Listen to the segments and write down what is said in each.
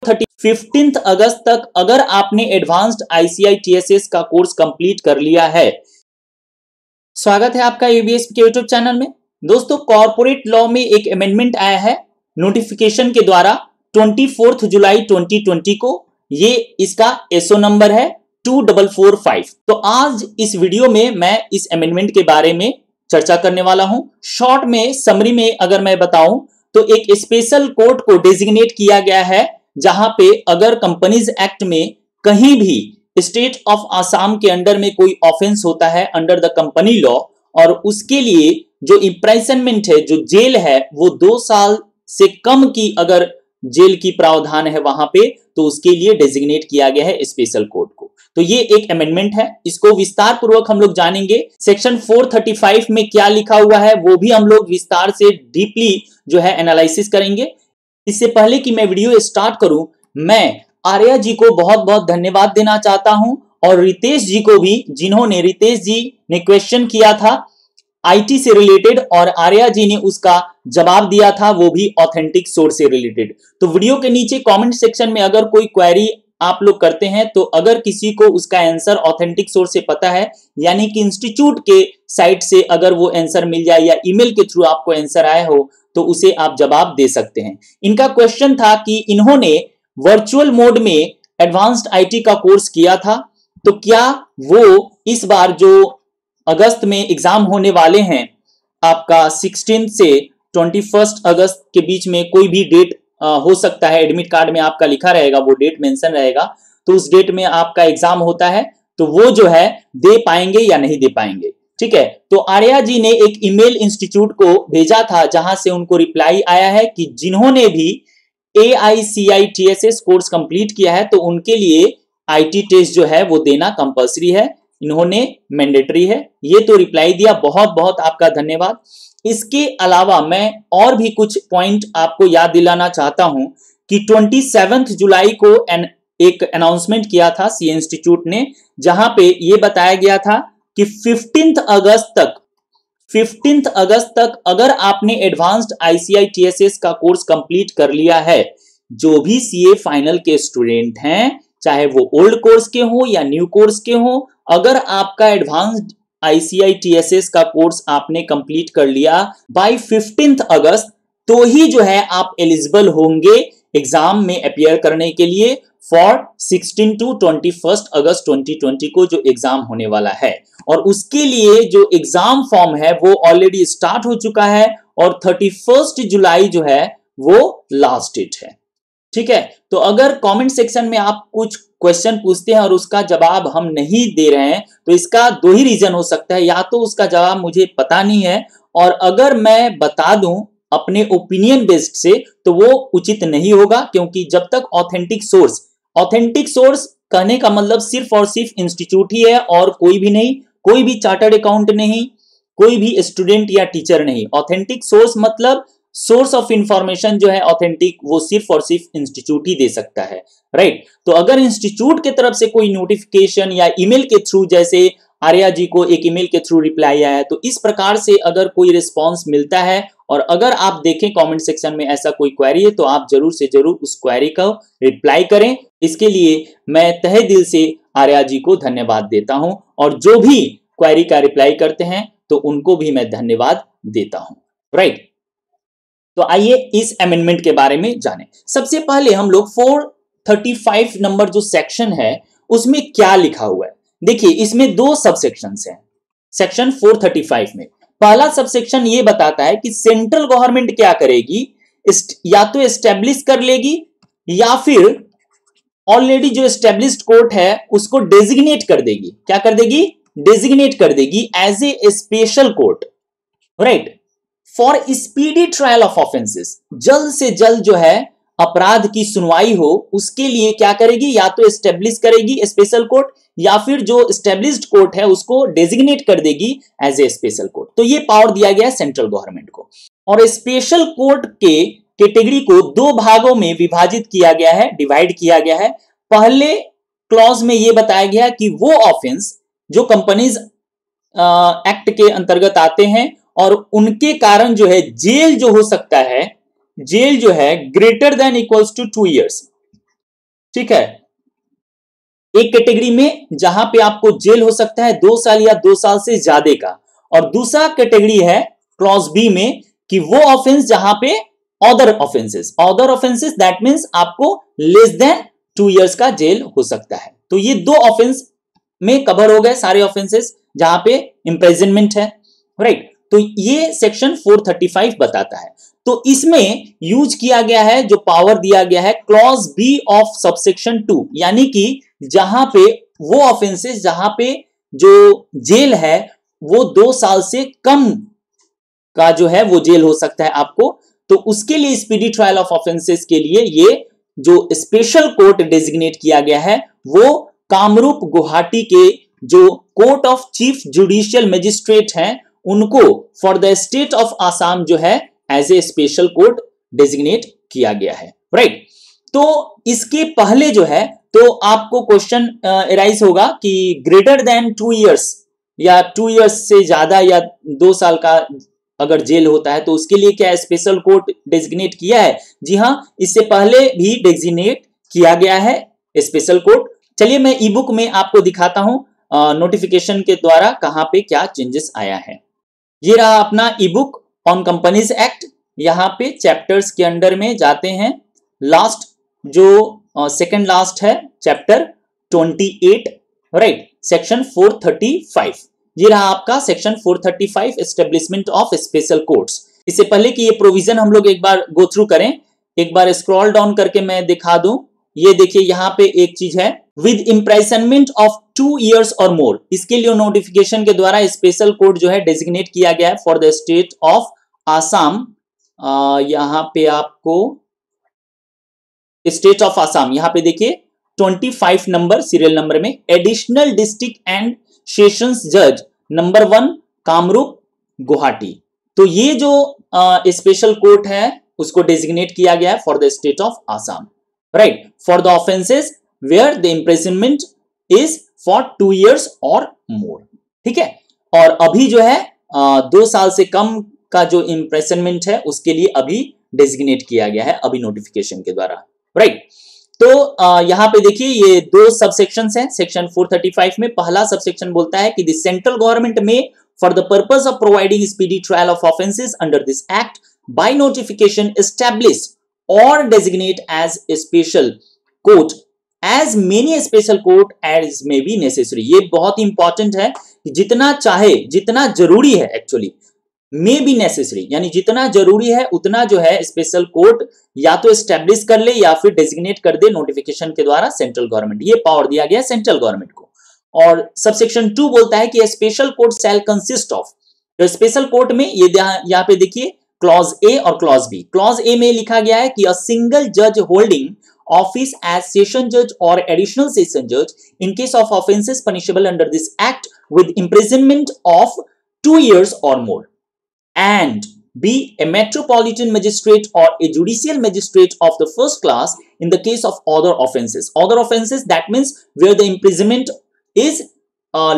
15 अगस्त तक अगर आपने एडवांस्ड आईसीआई टीएसएस का कोर्स कंप्लीट कर लिया है। स्वागत है आपका यूबीएस के यूट्यूब चैनल में। दोस्तों, कॉर्पोरेट लॉ में एक अमेंडमेंट आया है नोटिफिकेशन के द्वारा 24 जुलाई 2020 को। ये इसका एसओ नंबर है 2445। तो आज इस वीडियो में मैं इस अमेंडमेंट के बारे में चर्चा करने वाला हूं। शॉर्ट में समरी में अगर मैं बताऊं तो एक स्पेशल कोर्ट को डेजिग्नेट किया गया है जहां पे अगर कंपनीज एक्ट में कहीं भी स्टेट ऑफ आसाम के अंडर में कोई ऑफेंस होता है अंडर द कंपनी लॉ, और उसके लिए जो इम्प्रिजनमेंट है, जो जेल है, वो 2 साल से कम की अगर जेल की प्रावधान है वहां पे, तो उसके लिए डेजिग्नेट किया गया है स्पेशल कोर्ट को। तो ये एक अमेंडमेंट है, इसको विस्तार पूर्वक हम लोग जानेंगे। सेक्शन 435 में क्या लिखा हुआ है वो भी हम लोग विस्तार से डीपली जो है एनालिसिस करेंगे। इससे पहले कि मैं वीडियो स्टार्ट करूं, मैं आर्या जी को बहुत बहुत धन्यवाद देना चाहता हूं, और रितेश जी को भी, जिन्होंने, रितेश जी ने क्वेश्चन किया था आईटी से रिलेटेड और आर्या जी ने उसका जवाब दिया था, वो भी ऑथेंटिक सोर्स से रिलेटेड। तो वीडियो के नीचे कमेंट सेक्शन में अगर कोई क्वेरी आप लोग करते हैं, तो अगर किसी को उसका आंसर ऑथेंटिक सोर्स से पता है, यानी कि इंस्टीट्यूट के साइट से अगर वो आंसर मिल जाए या ईमेल के थ्रू आपको आंसर आया हो, तो उसे आप जवाब दे सकते हैं। इनका क्वेश्चन था कि इन्होंने वर्चुअल मोड में एडवांस्ड आईटी का कोर्स किया था, तो क्या वो इस बार जो अगस्त में एग्जाम होने वाले हैं, आपका 16 से 21 अगस्त के बीच में कोई भी डेट हो सकता है, एडमिट कार्ड में आपका लिखा रहेगा, वो डेट मेंशन रहेगा, तो उस डेट में आपका एग्जाम होता है, तो वो जो है दे पाएंगे या नहीं दे पाएंगे। ठीक है, तो आर्या जी ने एक ईमेल इंस्टीट्यूट को भेजा था जहां से उनको रिप्लाई आया है कि जिन्होंने भी एआईसीआई टीएसएस कोर्स कंप्लीट किया है, तो उनके लिए आईटी टेस्ट जो है वो देना कंपलसरी है, इन्होंने मैंडेटरी है। ये तो रिप्लाई दिया, बहुत बहुत आपका धन्यवाद। इसके अलावा मैं और भी कुछ पॉइंट आपको याद दिलाना चाहता हूं कि 27 जुलाई को एक अनाउंसमेंट किया था सी इंस्टीट्यूट ने, जहां पे ये बताया गया था कि 15 अगस्त तक अगर आपने एडवांस्ड आईसीआई टीएसएस का कोर्स कंप्लीट कर लिया है, जो भी सीए फाइनल के स्टूडेंट हैं, चाहे वो ओल्ड कोर्स के हो या न्यू कोर्स के हो, अगर आपका एडवांस्ड आईसीआई टीएसएस का कोर्स आपने कंप्लीट कर लिया बाय 15 अगस्त, तो ही जो है आप एलिजिबल होंगे एग्जाम में अपियर करने के लिए फॉर 16 टू 21 अगस्त 2020 को जो एग्जाम होने वाला है। और उसके लिए जो एग्जाम फॉर्म है वो ऑलरेडी स्टार्ट हो चुका है, और 31 जुलाई जो है वो लास्ट डेट है। ठीक है, तो अगर कमेंट सेक्शन में आप कुछ क्वेश्चन पूछते हैं और उसका जवाब हम नहीं दे रहे हैं, तो इसका 2 ही रीजन हो सकता है, या तो उसका जवाब मुझे पता नहीं है, और अगर मैं बता दूं अपने ओपिनियन बेस्ड से, तो वो उचित नहीं होगा, क्योंकि जब तक ऑथेंटिक सोर्स कहने का मतलब सिर्फ और सिर्फ इंस्टीट्यूट ही है और कोई भी नहीं, कोई भी चार्टर्ड अकाउंट नहीं, कोई भी स्टूडेंट या टीचर नहीं। ऑथेंटिक सोर्स मतलब सोर्स ऑफ इंफॉर्मेशन जो है ऑथेंटिक, वो सिर्फ और सिर्फ इंस्टीट्यूट ही दे सकता है, राइट। तो अगर इंस्टीट्यूट की तरफ से कोई नोटिफिकेशन या ईमेल के थ्रू, जैसे आर्या जी को एक ईमेल के थ्रू रिप्लाई आया है, तो इस प्रकार से अगर कोई रिस्पांस मिलता है, और अगर आप देखें कमेंट सेक्शन में ऐसा कोई क्वेरी है, तो आप जरूर से जरूर उस क्वेरी का रिप्लाई करें। इसके लिए मैं तहे दिल से आर्या जी को धन्यवाद देता हूं, और जो भी क्वेरी का रिप्लाई करते हैं तो उनको भी मैं धन्यवाद देता हूं, राइट। तो आइए इस अमेंडमेंट के बारे में जानें। सबसे पहले हम लोग 435 नंबर जो सेक्शन है उसमें क्या लिखा हुआ है। देखिए, इसमें 2 सबसेक्शंस हैं सेक्शन 435 में। पहला सबसेक्शन ये बताता है कि सेंट्रल गवर्नमेंट क्या करेगी, या तो एस्टेब्लिश कर लेगी या फिर ऑलरेडी जो एस्टेब्लिश्ड कोर्ट है उसको डेजिग्नेट कर देगी। क्या कर देगी? डेजिग्नेट कर देगी as a special court, right, for speedy trial of offences. जल्द से जल्द जो है अपराध की सुनवाई हो, उसके लिए क्या करेगी, या तो एस्टेब्लिश करेगी स्पेशल कोर्ट, या फिर जो एस्टेब्लिश्ड कोर्ट है उसको डेजिग्नेट कर देगी एज ए स्पेशल कोर्ट। तो ये पावर दिया गया है सेंट्रल गवर्नमेंट को। और स्पेशल कोर्ट के कैटेगरी को 2 भागों में विभाजित किया गया है, डिवाइड किया गया है। पहले क्लॉज में यह बताया गया कि वो ऑफेंस जो कंपनीज एक्ट के अंतर्गत आते हैं और उनके कारण जो है जेल जो हो सकता है, जेल जो है greater than equals to 2 years, ठीक है। एक कैटेगरी में जहां पे आपको जेल हो सकता है 2 साल या 2 साल से ज्यादा का, और दूसरा कैटेगरी है क्लॉज बी में कि वो ऑफेंस जहां पे अदर ऑफेंसेस दैट मींस आपको लेस देन 2 इयर्स का जेल हो सकता है। तो ये दो ऑफेंस में कवर हो गए सारे ऑफेंसेस जहां पे इंप्रिजनमेंट है, राइट। तो ये सेक्शन 435 बताता है। तो इसमें यूज किया गया है, जो पावर दिया गया है क्लॉज बी ऑफ सबसेक्शन 2, यानी कि जहां पे वो ऑफेंसेस जहां पे जो जेल है वो 2 साल से कम का जो है वो जेल हो सकता है आपको। तो उसके लिए स्पीडी ट्रायल ऑफ ऑफेंसेस के लिए ये जो स्पेशल कोर्ट डेजिग्नेट किया गया है वो कामरूप गुवाहाटी के जो court of chief judicial magistrate हैं उनको for the state of Assam जो है as a special court designate किया गया है, राइट। तो इसके पहले जो है तो आपको क्वेश्चन एराइज होगा कि ग्रेटर देन 2 इयर्स या 2 इयर्स से ज्यादा या 2 साल का अगर जेल होता है तो उसके लिए क्या स्पेशल कोर्ट डेजिग्नेट किया है? जी हां, इससे पहले भी डेजिग्नेट किया गया है स्पेशल कोर्ट। चलिए मैं ई बुक में आपको दिखाता हूं नोटिफिकेशन के द्वारा कहां पे क्या चेंजेस आया है। ये रहा अपना ई बुक ऑन कंपनीज एक्ट। यहां पे चैप्टर्स के अंडर में जाते हैं, लास्ट जो सेकंड लास्ट है चैप्टर 28, राइट, सेक्शन 435। ये रहा आपका section 435 establishment of special courts. इससे पहले कि ये प्रोविजन हम लोग एक बार गो थ्रू करें, एक बार स्क्रॉल डाउन करके मैं दिखा दूं। ये देखिए यहां पे एक चीज है विद इम्प्रिजनमेंट ऑफ 2 इयर्स और मोर। इसके लिए नोटिफिकेशन के द्वारा स्पेशल कोर्ट जो है डेजिग्नेट किया गया है for the state of Assam. यहां पे आपको स्टेट ऑफ आसाम, यहां पे देखिए 25 नंबर सीरियल नंबर में एडिशनल डिस्ट्रिक्ट एंड सेशंस जज नंबर 1 कामरूप गुवाहाटी। तो ये जो स्पेशल कोर्ट है उसको डेजिग्नेट किया गया है for the state of Assam, right, for the offences where the imprisonment is for 2 years और मोर, ठीक है। और अभी जो है 2 साल से कम का जो इम्प्रिजनमेंट है उसके लिए अभी डेजिग्नेट किया गया है अभी नोटिफिकेशन के द्वारा, राइट। तो यहां पे देखिए ये 2 सबसेक्शंस हैं सेक्शन 435 में। पहला सबसेक्शन बोलता है कि द सेंट्रल गवर्नमेंट में for the purpose of providing speedy trial of offences under this act by notification establish और designate as a special court as many special court as may be necessary. ये बहुत important है कि जितना चाहे, जितना जरूरी है एक्चुअली, मे बी नेसेसरी यानी जितना जरूरी है उतना जो है स्पेशल कोर्ट या तो एस्टैब्लिश कर ले या फिर डेजिग्नेट कर दे नोटिफिकेशन के द्वारा सेंट्रल गवर्नमेंट। ये पावर दिया गया सेंट्रल गवर्नमेंट को। और सबसेक्शन 2 बोलता है कि special court shell consist of, तो स्पेशल कोर्ट में ये यहाँ पे देखिए क्लॉज ए और क्लॉज बी। क्लॉज ए में लिखा गया है कि अ सिंगल जज होल्डिंग ऑफिस एज सेशन जज और एडिशनल सेशन जज in case of offences punishable under this act with imprisonment of 2 years or more, and be a metropolitan magistrate or a judicial magistrate of the first class in the case of other offenses. Other offenses, that means where the imprisonment is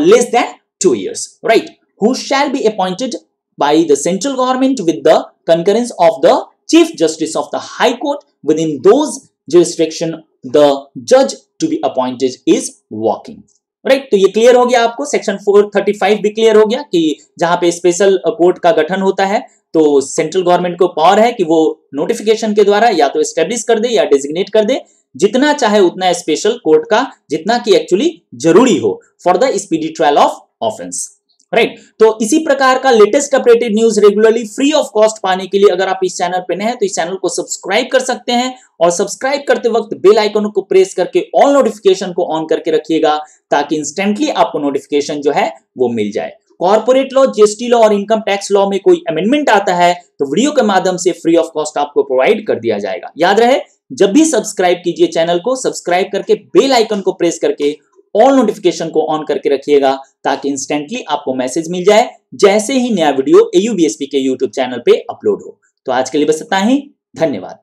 less than 2 years, right? Who shall be appointed by the central government with the concurrence of the Chief Justice of the High Court. Within those jurisdiction, the judge to be appointed is working. Right, तो ये clear हो गया आपको। Section 435 भी clear हो गया कि जहां पे स्पेशल कोर्ट का गठन होता है तो सेंट्रल गवर्नमेंट को पावर है कि वो नोटिफिकेशन के द्वारा या तो एस्टेब्लिश कर दे या डेजिग्नेट कर दे जितना चाहे उतना स्पेशल कोर्ट का, जितना कि एक्चुअली जरूरी हो for the speedy trial of offence, right. तो इसी प्रकार का latest updated news regularly free of cost पाने के लिए अगर आप इस चैनल पे नए हैं तो इस चैनल को सब्सक्राइब कर सकते हैं और सब्सक्राइब करते वक्त बेल आइकन को प्रेस करके ऑल नोटिफिकेशन को ऑन करके रखिएगा ताकि इंस्टेंटली आपको नोटिफिकेशन जो है वो मिल जाए। कॉर्पोरेट लॉ, जीएसटी लॉ और इनकम टैक्स लॉ में कोई अमेंडमेंट आता है तो वीडियो के माध्यम से फ्री ऑफ कॉस्ट आपको प्रोवाइड कर दिया जाएगा। याद रहे, जब भी सब्सक्राइब कीजिए चैनल को, सब्सक्राइब करके बेल आइकन को प्रेस करके ऑल नोटिफिकेशन को ऑन करके रखिएगा ताकि इंस्टेंटली आपको मैसेज मिल जाए जैसे ही नया वीडियो AUBSP के यूट्यूब चैनल पे अपलोड हो। तो आज के लिए बस इतना ही, धन्यवाद।